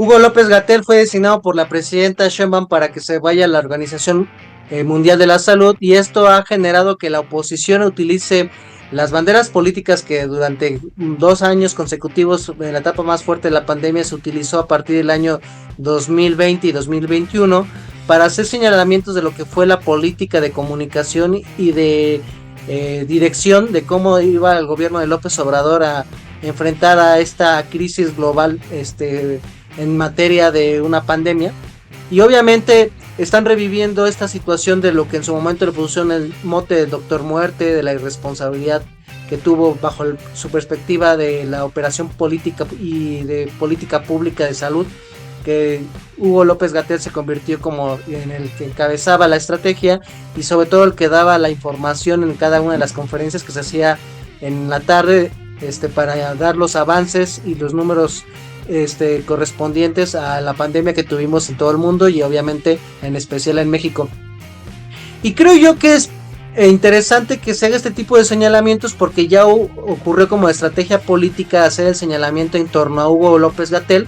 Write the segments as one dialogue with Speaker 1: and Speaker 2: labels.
Speaker 1: Hugo López Gatell fue designado por la presidenta Sheinbaum para que se vaya a la Organización Mundial de la Salud, y esto ha generado que la oposición utilice las banderas políticas que durante 2 años consecutivos, en la etapa más fuerte de la pandemia, se utilizó a partir del año 2020 y 2021 para hacer señalamientos de lo que fue la política de comunicación y de dirección de cómo iba el gobierno de López Obrador a enfrentar a esta crisis global en materia de una pandemia. Y obviamente están reviviendo esta situación de lo que en su momento le pusieron el mote de Doctor Muerte, de la irresponsabilidad que tuvo bajo su perspectiva de la operación política y de política pública de salud, que Hugo López Gatell se convirtió como en el que encabezaba la estrategia y sobre todo el que daba la información en cada una de las conferencias que se hacía en la tarde, para dar los avances y los números correspondientes a la pandemia que tuvimos en todo el mundo y obviamente en especial en México. Y creo yo que es interesante que se haga este tipo de señalamientos, porque ya ocurrió como estrategia política hacer el señalamiento en torno a Hugo López Gatell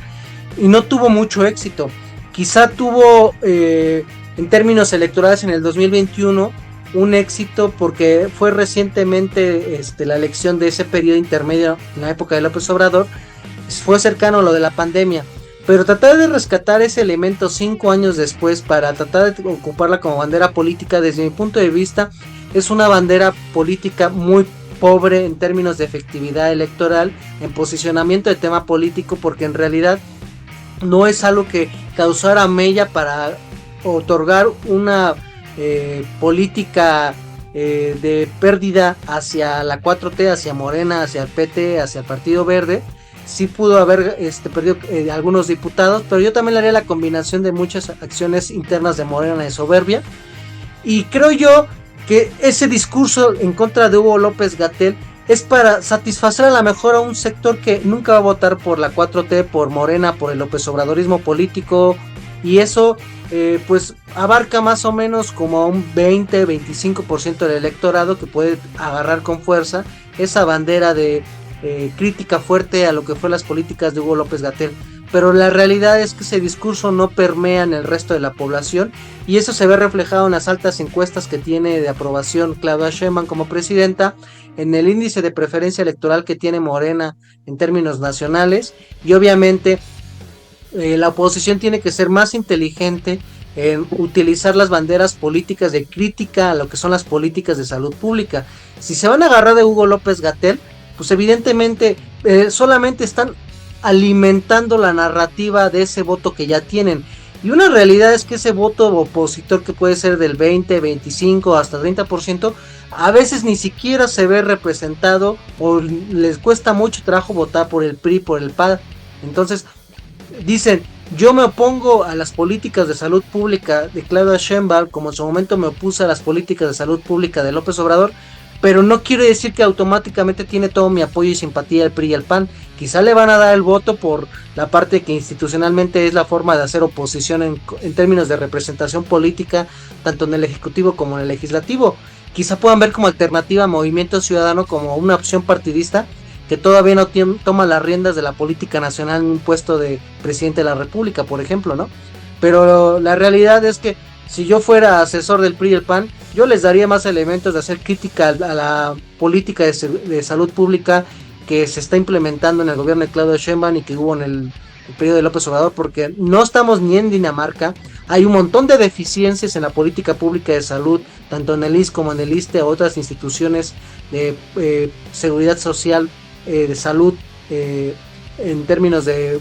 Speaker 1: y no tuvo mucho éxito. Quizá tuvo en términos electorales en el 2021 un éxito porque fue recientemente la elección de ese periodo intermedio en la época de López Obrador, fue cercano a lo de la pandemia, pero tratar de rescatar ese elemento 5 años después para tratar de ocuparla como bandera política, desde mi punto de vista, es una bandera política muy pobre en términos de efectividad electoral, en posicionamiento de tema político, porque en realidad no es algo que causara mella para otorgar una política de pérdida hacia la 4T, hacia Morena, hacia el PT, hacia el Partido Verde. Sí pudo haber perdido algunos diputados, pero yo también le haría la combinación de muchas acciones internas de Morena de soberbia. Y creo yo que ese discurso en contra de Hugo López Gatell es para satisfacer a lo mejor a un sector que nunca va a votar por la 4T, por Morena, por el López Obradorismo político, y eso pues abarca más o menos como a un 20-25% del electorado que puede agarrar con fuerza esa bandera de crítica fuerte a lo que fue las políticas de Hugo López Gatell. Pero la realidad es que ese discurso no permea en el resto de la población, y eso se ve reflejado en las altas encuestas que tiene de aprobación Claudia Sheinbaum como presidenta, en el índice de preferencia electoral que tiene Morena en términos nacionales, y obviamente la oposición tiene que ser más inteligente en utilizar las banderas políticas de crítica a lo que son las políticas de salud pública. Si se van a agarrar de Hugo López Gatell, pues evidentemente solamente están alimentando la narrativa de ese voto que ya tienen. Y una realidad es que ese voto opositor, que puede ser del 20, 25 hasta 30%, a veces ni siquiera se ve representado o les cuesta mucho trabajo votar por el PRI, por el PAN. Entonces dicen: yo me opongo a las políticas de salud pública de Claudia Sheinbaum, como en su momento me opuse a las políticas de salud pública de López Obrador, pero no quiere decir que automáticamente tiene todo mi apoyo y simpatía el PRI y el PAN. Quizá le van a dar el voto por la parte que institucionalmente es la forma de hacer oposición en términos de representación política, tanto en el Ejecutivo como en el Legislativo. Quizá puedan ver como alternativa a Movimiento Ciudadano como una opción partidista que todavía no toma las riendas de la política nacional en un puesto de presidente de la República, por ejemplo, ¿no? Pero la realidad es que si yo fuera asesor del PRI y el PAN, yo les daría más elementos de hacer crítica a la política de salud pública que se está implementando en el gobierno de Claudia Sheinbaum y que hubo en el periodo de López Obrador, porque no estamos ni en Dinamarca. Hay un montón de deficiencias en la política pública de salud, tanto en el ISSSTE como en el ISSSTE o otras instituciones de seguridad social, de salud, en términos de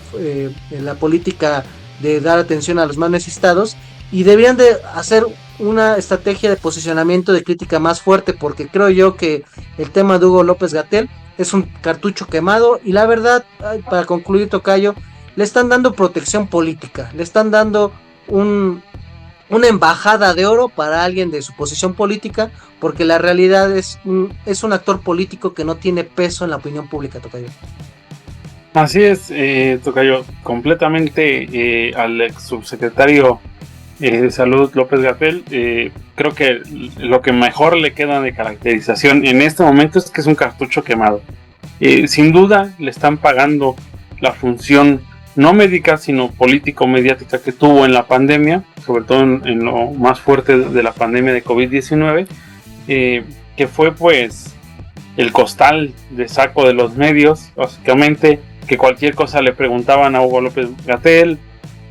Speaker 1: la política de dar atención a los más necesitados, y deberían de hacer una estrategia de posicionamiento de crítica más fuerte, porque creo yo que el tema de Hugo López Gatell es un cartucho quemado, y la verdad, para concluir, tocayo, le están dando protección política, le están dando una embajada de oro para alguien de su posición política, porque la realidad es un actor político que no tiene peso en la opinión pública, tocayo.
Speaker 2: Así es, tocayo, completamente al ex subsecretario de Salud López-Gatell, creo que lo que mejor le queda de caracterización en este momento es que es un cartucho quemado. Sin duda le están pagando la función no médica, sino político-mediática que tuvo en la pandemia, sobre todo en lo más fuerte de la pandemia de COVID-19, que fue pues el costal de saco de los medios, básicamente, que cualquier cosa le preguntaban a Hugo López-Gatell,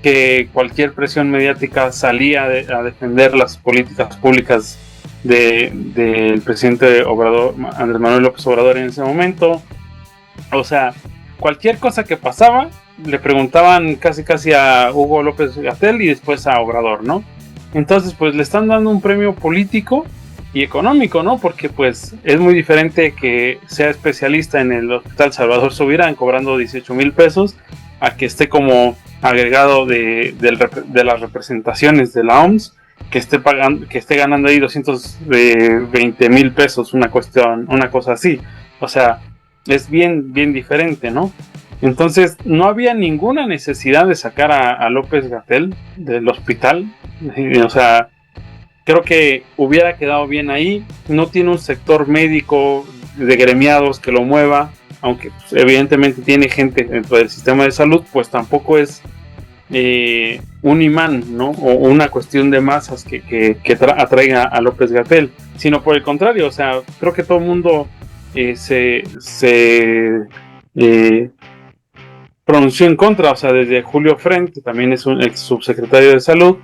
Speaker 2: que cualquier presión mediática salía a defender las políticas públicas del presidente Obrador, Andrés Manuel López Obrador en ese momento. O sea, cualquier cosa que pasaba le preguntaban casi a Hugo López-Gatell y después a Obrador, ¿no? Entonces pues le están dando un premio político y económico, ¿no? Porque pues es muy diferente que sea especialista en el Hospital Salvador Subirán cobrando 18,000 pesos a que esté como agregado de las representaciones de la OMS, que esté ganando ahí 220,000 pesos, una cosa así. O sea, es bien diferente, ¿no? Entonces no había ninguna necesidad de sacar a López-Gatell del hospital. O sea, creo que hubiera quedado bien ahí. No tiene un sector médico de gremiados que lo mueva, aunque pues, evidentemente tiene gente dentro del sistema de salud, pues tampoco es un imán, ¿no? O una cuestión de masas que atraiga a López-Gatell, sino por el contrario. O sea, creo que todo el mundo se pronunció en contra. O sea, desde Julio Frenk, que también es un ex subsecretario de salud,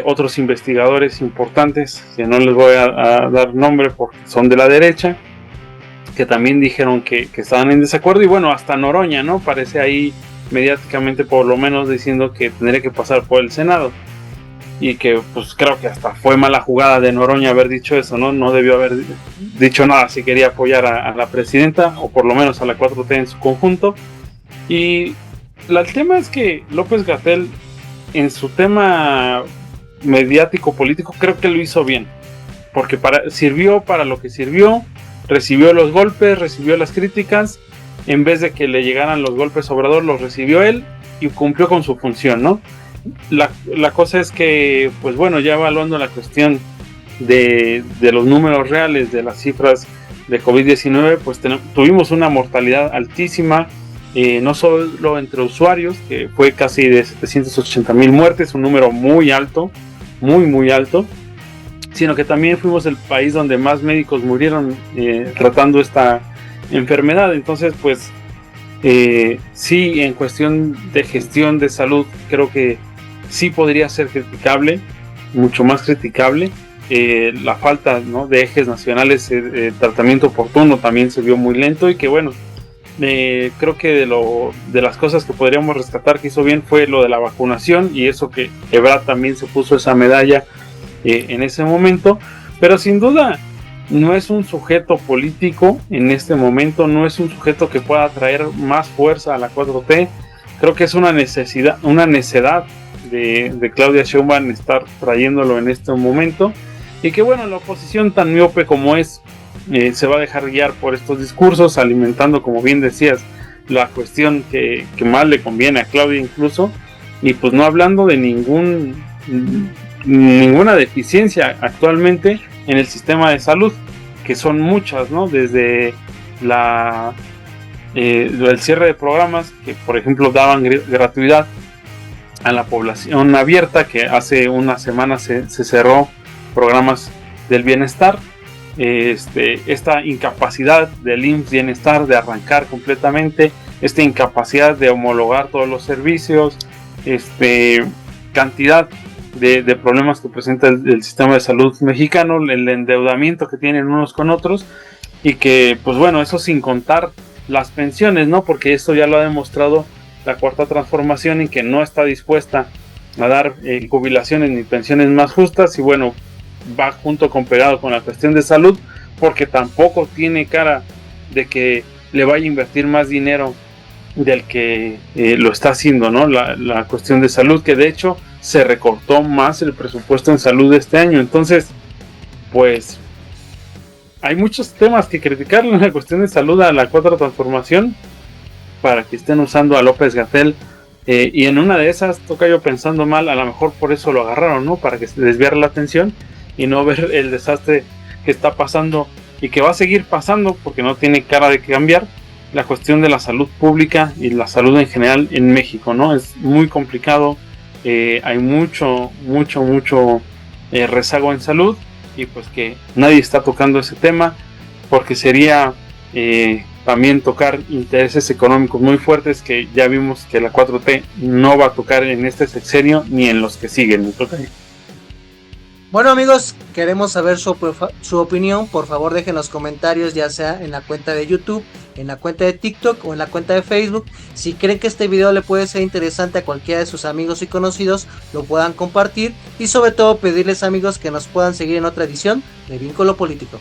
Speaker 2: otros investigadores importantes, que no les voy a dar nombre porque son de la derecha, que también dijeron que estaban en desacuerdo. Y bueno, hasta Noroña, ¿no? Parece ahí mediáticamente por lo menos diciendo que tendría que pasar por el Senado, y que pues creo que hasta fue mala jugada de Noroña haber dicho eso, ¿no? No debió haber dicho nada si quería apoyar a la presidenta, o por lo menos a la 4T en su conjunto. Y el tema es que López-Gatell, en su tema mediático político, creo que lo hizo bien, porque sirvió para lo que sirvió, recibió los golpes, recibió las críticas. En vez de que le llegaran los golpes a Obrador, los recibió él y cumplió con su función, ¿no? La cosa es que, pues bueno, ya evaluando la cuestión de los números reales de las cifras de COVID-19, pues tuvimos una mortalidad altísima, no solo entre usuarios, que fue casi de 780,000 muertes, un número muy alto, muy alto, sino que también fuimos el país donde más médicos murieron tratando esta enfermedad. Entonces pues sí, en cuestión de gestión de salud creo que sí podría ser criticable, mucho más criticable. La falta, ¿no?, de ejes nacionales, tratamiento oportuno también se vio muy lento, y que bueno, creo que de las cosas que podríamos rescatar que hizo bien fue lo de la vacunación, y eso que Ebrard también se puso esa medalla en ese momento. Pero sin duda no es un sujeto político en este momento, no es un sujeto que pueda traer más fuerza a la 4T. Creo que es una necedad de Claudia Sheinbaum estar trayéndolo en este momento, y que bueno, la oposición tan miope como es, se va a dejar guiar por estos discursos, alimentando, como bien decías, la cuestión que más le conviene a Claudia incluso, y pues no hablando de ninguna deficiencia actualmente en el sistema de salud, que son muchas, ¿no? Desde el cierre de programas que, por ejemplo, daban gratuidad a la población abierta, que hace una semana se cerró programas del bienestar, esta incapacidad del IMSS Bienestar de arrancar completamente, esta incapacidad de homologar todos los servicios, cantidad de problemas que presenta el sistema de salud mexicano, el endeudamiento que tienen unos con otros, y que pues bueno, eso sin contar las pensiones, ¿no? Porque esto ya lo ha demostrado la Cuarta Transformación, en que no está dispuesta a dar jubilaciones ni pensiones más justas, y bueno, va junto con pegado con la cuestión de salud, porque tampoco tiene cara de que le vaya a invertir más dinero del que lo está haciendo, ¿no? La cuestión de salud, que de hecho se recortó más el presupuesto en salud de este año. Entonces pues hay muchos temas que criticar en la cuestión de salud a la Cuarta Transformación, para que estén usando a López-Gatell, y en una de esas, toca yo pensando mal, a lo mejor por eso lo agarraron, ¿no? Para que se desviara la atención y no ver el desastre que está pasando y que va a seguir pasando, porque no tiene cara de cambiar la cuestión de la salud pública y la salud en general en México, ¿no? Es muy complicado, hay mucho rezago en salud, y pues que nadie está tocando ese tema, porque sería también tocar intereses económicos muy fuertes que ya vimos que la 4T no va a tocar en este sexenio ni en los que siguen.
Speaker 1: Bueno amigos, queremos saber su opinión. Por favor dejen los comentarios, ya sea en la cuenta de YouTube, en la cuenta de TikTok o en la cuenta de Facebook. Si creen que este video le puede ser interesante a cualquiera de sus amigos y conocidos, lo puedan compartir, y sobre todo pedirles amigos que nos puedan seguir en otra edición de Vínculo Político.